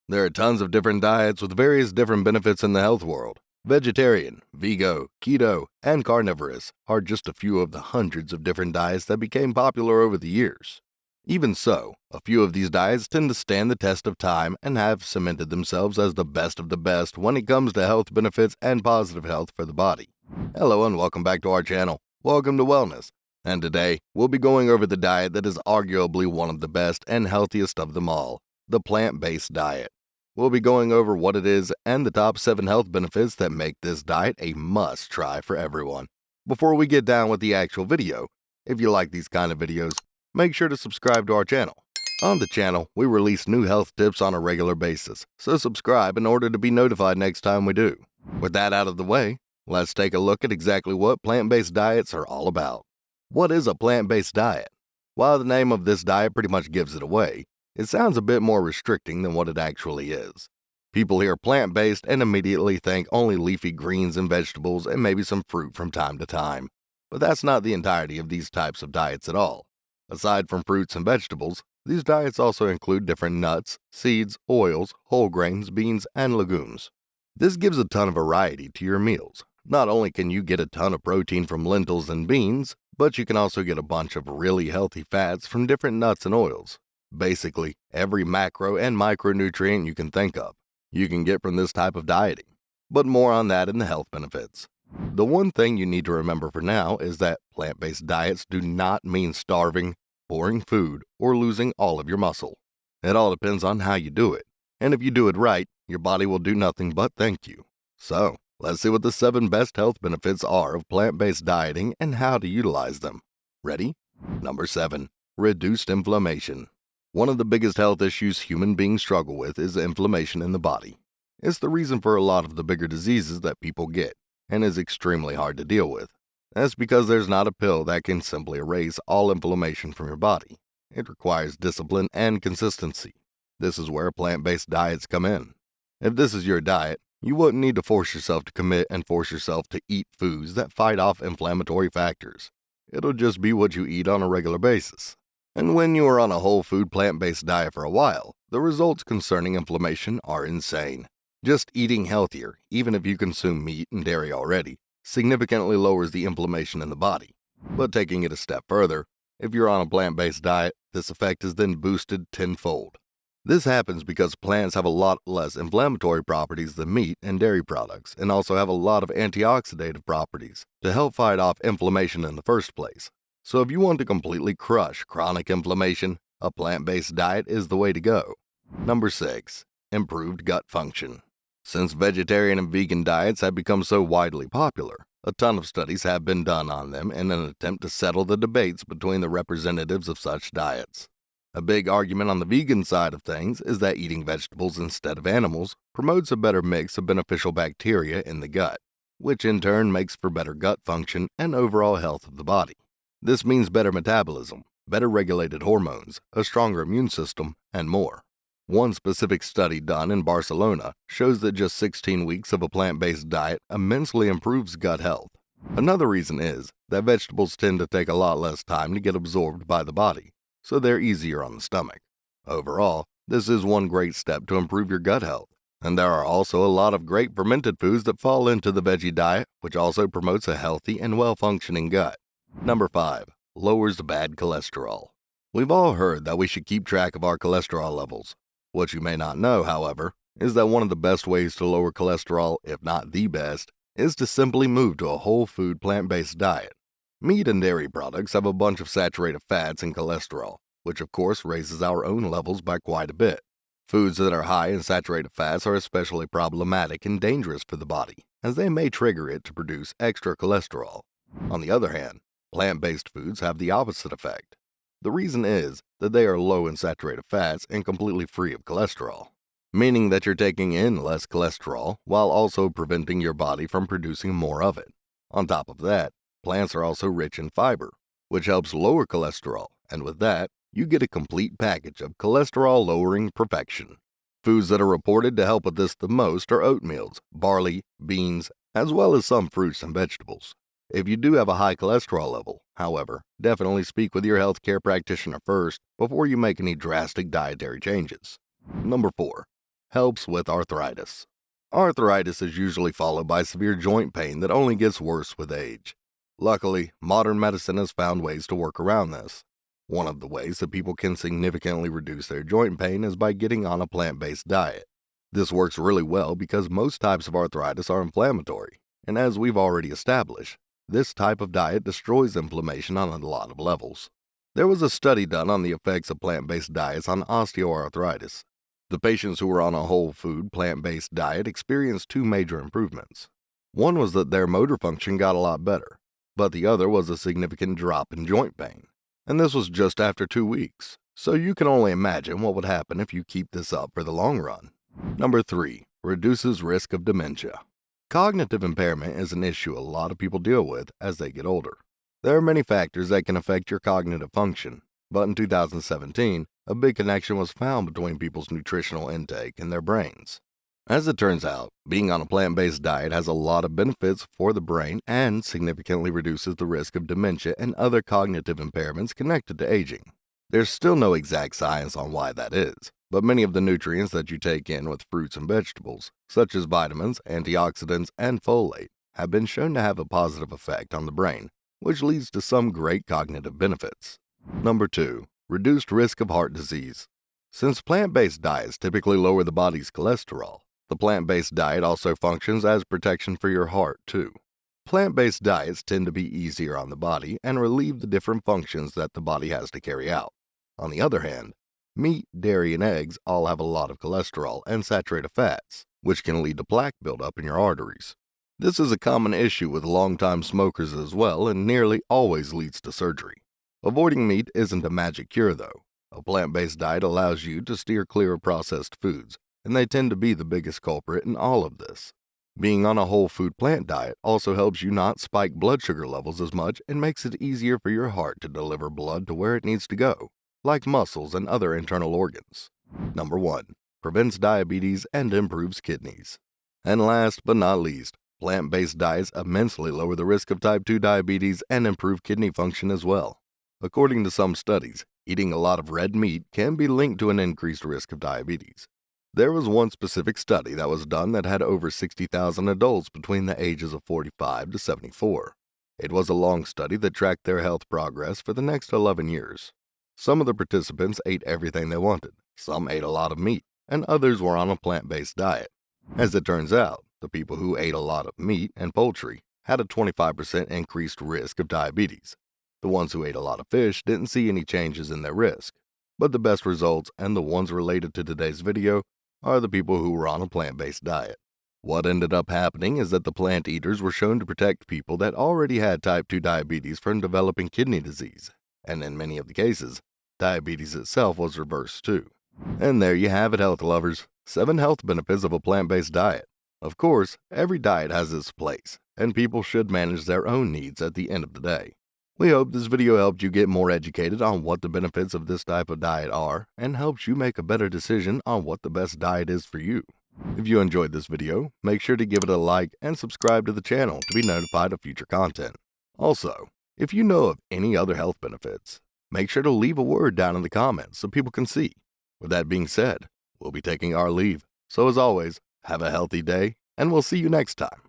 There are tons of different diets with various different benefits in the health world. Vegetarian, vegan, keto, and carnivorous are just a few of the hundreds of different diets that became popular over the years. Even so, a few of these diets tend to stand the test of time and have cemented themselves as the best of the best when it comes to health benefits and positive health for the body. Hello and welcome back to our channel. Welcome to Wellness. And today, we'll be going over the diet that is arguably one of the best and healthiest of them all, the plant-based diet. We'll be going over what it is and the top 7 health benefits that make this diet a must-try for everyone. Before we get down with the actual video, if you like these kind of videos, make sure to subscribe to our channel. On the channel, we release new health tips on a regular basis, so subscribe in order to be notified next time we do. With that out of the way, let's take a look at exactly what plant-based diets are all about. What is a plant-based diet? While the name of this diet pretty much gives it away, it sounds a bit more restricting than what it actually is. People hear plant-based and immediately think only leafy greens and vegetables and maybe some fruit from time to time. But that's not the entirety of these types of diets at all. Aside from fruits and vegetables, these diets also include different nuts, seeds, oils, whole grains, beans, and legumes. This gives a ton of variety to your meals. Not only can you get a ton of protein from lentils and beans, but you can also get a bunch of really healthy fats from different nuts and oils. Basically, every macro and micronutrient you can think of, you can get from this type of dieting. But more on that in the health benefits. The one thing you need to remember for now is that plant-based diets do not mean starving, boring food, or losing all of your muscle. It all depends on how you do it. And if you do it right, your body will do nothing but thank you. So, let's see what the 7 best health benefits are of plant-based dieting and how to utilize them. Ready? Number 7. Reduced inflammation. One of the biggest health issues human beings struggle with is inflammation in the body. It's the reason for a lot of the bigger diseases that people get, and is extremely hard to deal with. That's because there's not a pill that can simply erase all inflammation from your body. It requires discipline and consistency. This is where plant-based diets come in. If this is your diet, you wouldn't need to force yourself to commit and force yourself to eat foods that fight off inflammatory factors. It'll just be what you eat on a regular basis. And when you are on a whole food plant-based diet for a while, the results concerning inflammation are insane. Just eating healthier, even if you consume meat and dairy already, significantly lowers the inflammation in the body. But taking it a step further, if you're on a plant-based diet, this effect is then boosted tenfold. This happens because plants have a lot less inflammatory properties than meat and dairy products, and also have a lot of antioxidative properties to help fight off inflammation in the first place. So if you want to completely crush chronic inflammation, a plant-based diet is the way to go. Number 6. Improved gut function. Since vegetarian and vegan diets have become so widely popular, a ton of studies have been done on them in an attempt to settle the debates between the representatives of such diets. A big argument on the vegan side of things is that eating vegetables instead of animals promotes a better mix of beneficial bacteria in the gut, which in turn makes for better gut function and overall health of the body. This means better metabolism, better regulated hormones, a stronger immune system, and more. One specific study done in Barcelona shows that just 16 weeks of a plant-based diet immensely improves gut health. Another reason is that vegetables tend to take a lot less time to get absorbed by the body, so they're easier on the stomach. Overall, this is one great step to improve your gut health. And there are also a lot of great fermented foods that fall into the veggie diet, which also promotes a healthy and well-functioning gut. Number 5. Lowers bad cholesterol. We've all heard that we should keep track of our cholesterol levels. What you may not know, however, is that one of the best ways to lower cholesterol, if not the best, is to simply move to a whole food plant-based diet. Meat and dairy products have a bunch of saturated fats and cholesterol, which of course raises our own levels by quite a bit. Foods that are high in saturated fats are especially problematic and dangerous for the body, as they may trigger it to produce extra cholesterol. On the other hand, plant-based foods have the opposite effect. The reason is that they are low in saturated fats and completely free of cholesterol, meaning that you're taking in less cholesterol while also preventing your body from producing more of it. On top of that, plants are also rich in fiber, which helps lower cholesterol, and with that, you get a complete package of cholesterol-lowering perfection. Foods that are reported to help with this the most are oatmeals, barley, beans, as well as some fruits and vegetables. If you do have a high cholesterol level, however, definitely speak with your healthcare practitioner first before you make any drastic dietary changes. Number 4. helps with arthritis. Arthritis is usually followed by severe joint pain that only gets worse with age. Luckily, modern medicine has found ways to work around this. One of the ways that people can significantly reduce their joint pain is by getting on a plant-based diet. This works really well because most types of arthritis are inflammatory, and as we've already established, this type of diet destroys inflammation on a lot of levels. There was a study done on the effects of plant-based diets on osteoarthritis. The patients who were on a whole food, plant-based diet experienced two major improvements. One was that their motor function got a lot better, but the other was a significant drop in joint pain. And this was just after 2 weeks, so you can only imagine what would happen if you keep this up for the long run. Number 3. Reduces risk of dementia. Cognitive impairment is an issue a lot of people deal with as they get older. There are many factors that can affect your cognitive function, but in 2017, a big connection was found between people's nutritional intake and their brains. As it turns out, being on a plant-based diet has a lot of benefits for the brain and significantly reduces the risk of dementia and other cognitive impairments connected to aging. There's still no exact science on why that is, but many of the nutrients that you take in with fruits and vegetables, such as vitamins, antioxidants, and folate, have been shown to have a positive effect on the brain, which leads to some great cognitive benefits. Number 2. Reduced risk of heart disease. Since plant-based diets typically lower the body's cholesterol, the plant-based diet also functions as protection for your heart, too. Plant-based diets tend to be easier on the body and relieve the different functions that the body has to carry out. On the other hand, meat, dairy, and eggs all have a lot of cholesterol and saturated fats, which can lead to plaque buildup in your arteries. This is a common issue with longtime smokers as well and nearly always leads to surgery. Avoiding meat isn't a magic cure, though. A plant-based diet allows you to steer clear of processed foods, and they tend to be the biggest culprit in all of this. Being on a whole food plant diet also helps you not spike blood sugar levels as much and makes it easier for your heart to deliver blood to where it needs to go, like muscles and other internal organs. Number 1. Prevents diabetes and improves kidneys. And last but not least, plant-based diets immensely lower the risk of type 2 diabetes and improve kidney function as well. According to some studies, eating a lot of red meat can be linked to an increased risk of diabetes. There was one specific study that was done that had over 60,000 adults between the ages of 45 to 74. It was a long study that tracked their health progress for the next 11 years. Some of the participants ate everything they wanted, some ate a lot of meat, and others were on a plant-based diet. As it turns out, the people who ate a lot of meat and poultry had a 25% increased risk of diabetes. The ones who ate a lot of fish didn't see any changes in their risk, but the best results and the ones related to today's video are the people who were on a plant-based diet. What ended up happening is that the plant eaters were shown to protect people that already had type 2 diabetes from developing kidney disease, and in many of the cases, diabetes itself was reversed too. And there you have it, health lovers, 7 health benefits of a plant-based diet. Of course, every diet has its place, and people should manage their own needs at the end of the day. We hope this video helped you get more educated on what the benefits of this type of diet are and helps you make a better decision on what the best diet is for you. If you enjoyed this video, make sure to give it a like and subscribe to the channel to be notified of future content. Also, if you know of any other health benefits, make sure to leave a word down in the comments so people can see. With that being said, we'll be taking our leave. So as always, have a healthy day, and we'll see you next time.